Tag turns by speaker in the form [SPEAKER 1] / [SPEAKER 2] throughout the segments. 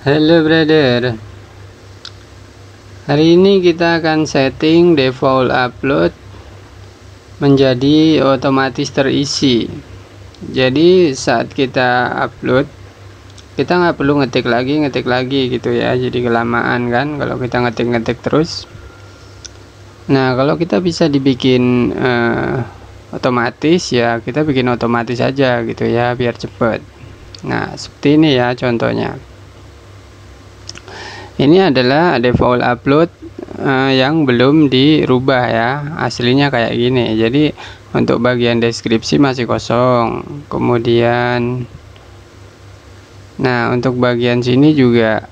[SPEAKER 1] Halo brother, hari ini kita akan setting default upload menjadi otomatis terisi. Jadi saat kita upload, kita nggak perlu ngetik lagi gitu ya, jadi kelamaan kan kalau kita ngetik terus. Nah, kalau kita bisa dibikin otomatis ya, kita bikin otomatis aja gitu ya, biar cepet. Nah, seperti ini ya contohnya. Ini adalah default upload yang belum dirubah ya, aslinya kayak gini. Jadi untuk bagian deskripsi masih kosong. Kemudian nah, untuk bagian sini juga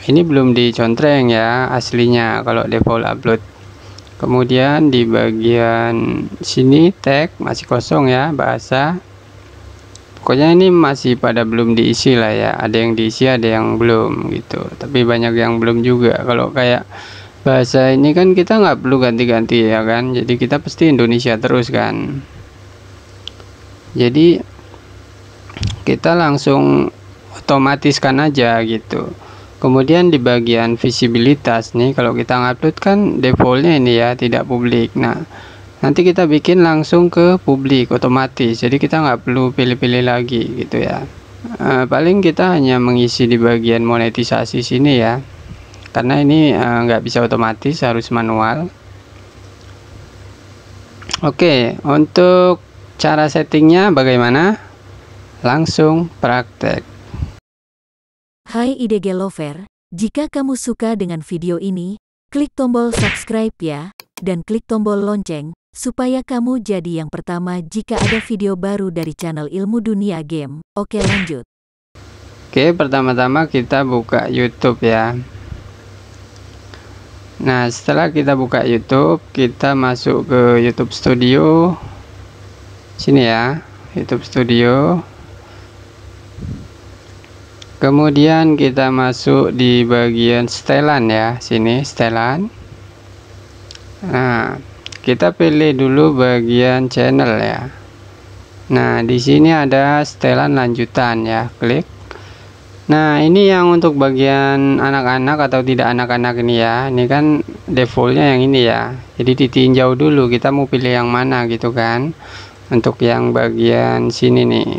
[SPEAKER 1] ini belum dicontreng ya aslinya kalau default upload. Kemudian di bagian sini tag masih kosong ya, bahasa. Pokoknya ini masih pada belum diisi lah ya, ada yang diisi ada yang belum gitu, tapi banyak yang belum juga. Kalau kayak bahasa ini kan kita nggak perlu ganti-ganti ya kan, jadi kita pasti Indonesia terus kan, jadi kita langsung otomatiskan aja gitu. Kemudian di bagian visibilitas nih, kalau kita ngupload kan defaultnya ini ya, tidak publik. Nah, nanti kita bikin langsung ke publik otomatis, jadi kita nggak perlu pilih-pilih lagi gitu ya. Paling kita hanya mengisi di bagian monetisasi sini ya, karena ini nggak bisa otomatis, harus manual. Oke, untuk cara settingnya bagaimana? Langsung praktek.
[SPEAKER 2] Hai IDG Lover, jika kamu suka dengan video ini, klik tombol subscribe ya, dan klik tombol lonceng, supaya kamu jadi yang pertama jika ada video baru dari channel Ilmu Dunia Game. Oke, lanjut.
[SPEAKER 1] Oke, pertama-tama kita buka YouTube ya. Nah, setelah kita buka YouTube, kita masuk ke YouTube Studio. Sini ya, YouTube Studio. Kemudian kita masuk di bagian setelan ya, sini setelan. Nah, kita pilih dulu bagian channel ya. Nah, di sini ada setelan lanjutan ya, klik. Nah, ini yang untuk bagian anak-anak atau tidak anak-anak ini ya. Ini kan defaultnya yang ini ya. Jadi ditinjau dulu kita mau pilih yang mana gitu kan. Untuk yang bagian sini nih.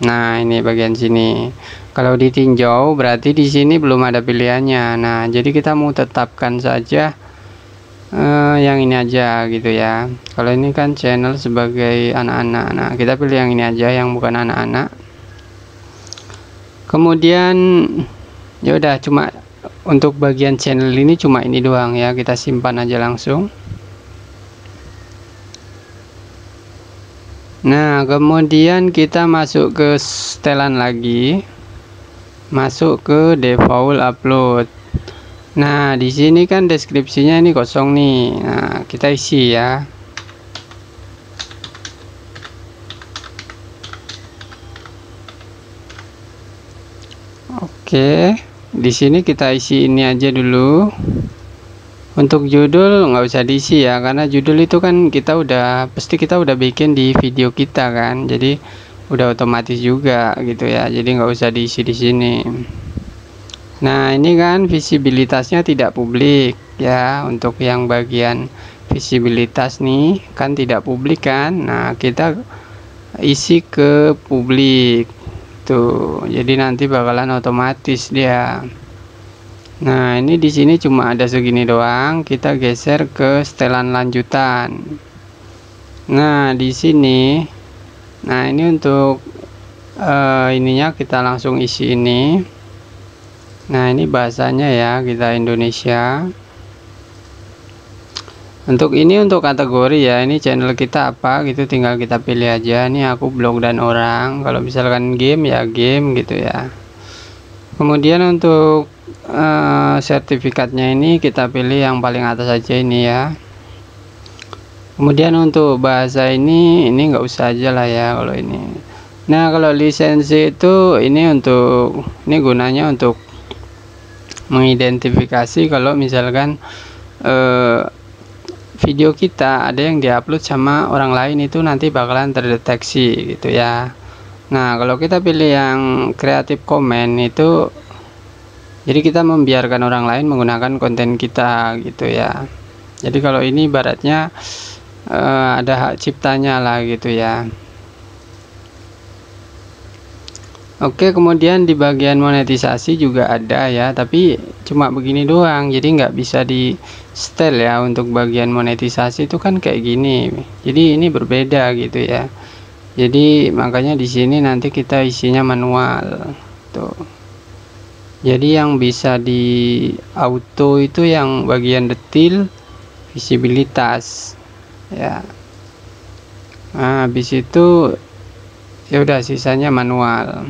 [SPEAKER 1] Nah, ini bagian sini. Kalau ditinjau berarti di sini belum ada pilihannya. Nah, jadi kita mau tetapkan saja yang ini aja gitu ya. Kalau ini kan channel sebagai anak-anak, nah kita pilih yang ini aja, yang bukan anak-anak. Kemudian ya udah, cuma untuk bagian channel ini cuma ini doang ya, kita simpan aja langsung. Nah, kemudian kita masuk ke setelan lagi, masuk ke default upload. Nah, di sini kan deskripsinya ini kosong nih. Nah, kita isi ya. Oke, di sini kita isi ini aja dulu. Untuk judul nggak usah diisi ya, karena judul itu kan kita pasti udah bikin di video kita kan. Jadi udah otomatis juga gitu ya. Jadi nggak usah diisi di sini. Nah, ini kan visibilitasnya tidak publik ya, untuk yang bagian visibilitas nih kan tidak publik kan. Nah, kita isi ke publik tuh, jadi nanti bakalan otomatis dia. Nah, ini di sini cuma ada segini doang, kita geser ke setelan lanjutan. Nah, di sini, nah ini untuk ininya kita langsung isi ini. Nah, ini bahasanya ya, kita Indonesia. Untuk ini untuk kategori ya, ini channel kita apa gitu, tinggal kita pilih aja. Ini aku blog dan orang. Kalau misalkan game ya game gitu ya. Kemudian untuk sertifikatnya ini kita pilih yang paling atas aja ini ya. Kemudian untuk bahasa ini nggak usah aja lah ya kalau ini. Nah, kalau lisensi itu ini gunanya untuk mengidentifikasi kalau misalkan video kita ada yang diupload sama orang lain, itu nanti bakalan terdeteksi gitu ya. Nah, kalau kita pilih yang Creative Commons itu Jadi kita membiarkan orang lain menggunakan konten kita gitu ya. Jadi kalau ini ibaratnya ada hak ciptanya lah gitu ya. Oke, kemudian di bagian monetisasi juga ada ya, tapi cuma begini doang, jadi nggak bisa di setel ya. Untuk bagian monetisasi itu kan kayak gini, jadi ini berbeda gitu ya. Jadi makanya di sini nanti kita isinya manual tuh. Jadi yang bisa di auto itu yang bagian detail, visibilitas ya. Nah, habis itu ya udah, sisanya manual.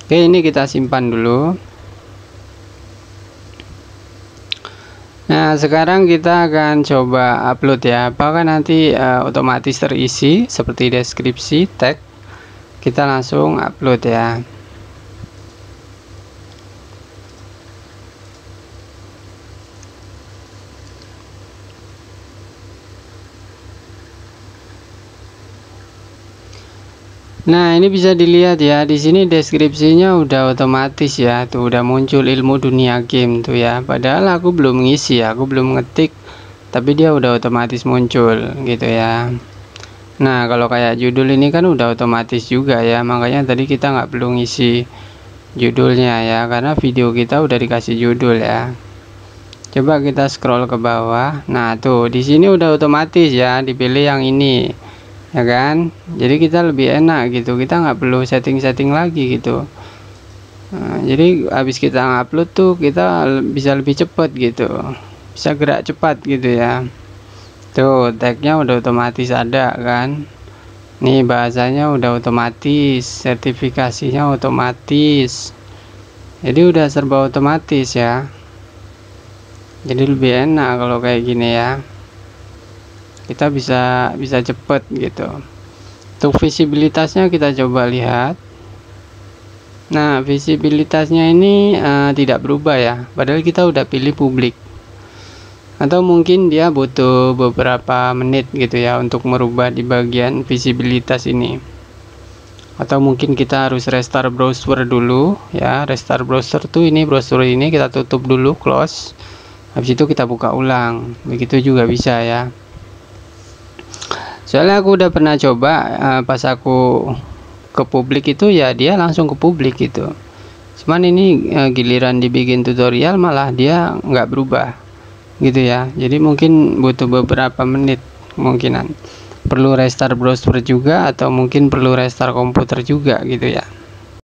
[SPEAKER 1] Oke, ini kita simpan dulu. Nah, sekarang kita akan coba upload ya. Apakah nanti otomatis terisi seperti deskripsi, tag. Kita langsung upload ya. Nah, ini bisa dilihat ya, di sini deskripsinya udah otomatis ya, tuh udah muncul ilmu dunia game tuh ya. Padahal aku belum ngisi, aku belum ngetik, tapi dia udah otomatis muncul gitu ya. Nah, kalau kayak judul ini kan udah otomatis juga ya, makanya tadi kita nggak perlu ngisi judulnya ya, karena video kita udah dikasih judul ya. Coba kita scroll ke bawah. Nah, tuh di sini udah otomatis ya, dipilih yang ini. Ya kan, jadi kita lebih enak gitu, kita nggak perlu setting-setting lagi gitu. Nah, jadi habis kita ngupload tuh kita bisa lebih cepat gitu, bisa gerak cepat gitu ya. Tuh tagnya udah otomatis ada kan, nih bahasanya udah otomatis, sertifikasinya otomatis, jadi udah serba otomatis ya. Jadi lebih enak kalau kayak gini ya, kita bisa cepet gitu. Untuk visibilitasnya kita coba lihat. Nah, visibilitasnya ini tidak berubah ya, padahal kita udah pilih publik. Atau mungkin dia butuh beberapa menit gitu ya untuk merubah di bagian visibilitas ini. Atau mungkin kita harus restart browser dulu ya. Restart browser tuh, ini browser ini kita tutup dulu, close. Habis itu kita buka ulang, begitu juga bisa ya. Soalnya aku udah pernah coba, pas aku ke publik itu ya dia langsung ke publik gitu. Cuman ini giliran dibikin tutorial malah dia nggak berubah gitu ya. Jadi mungkin butuh beberapa menit, kemungkinan perlu restart browser juga, atau mungkin perlu restart komputer juga gitu ya.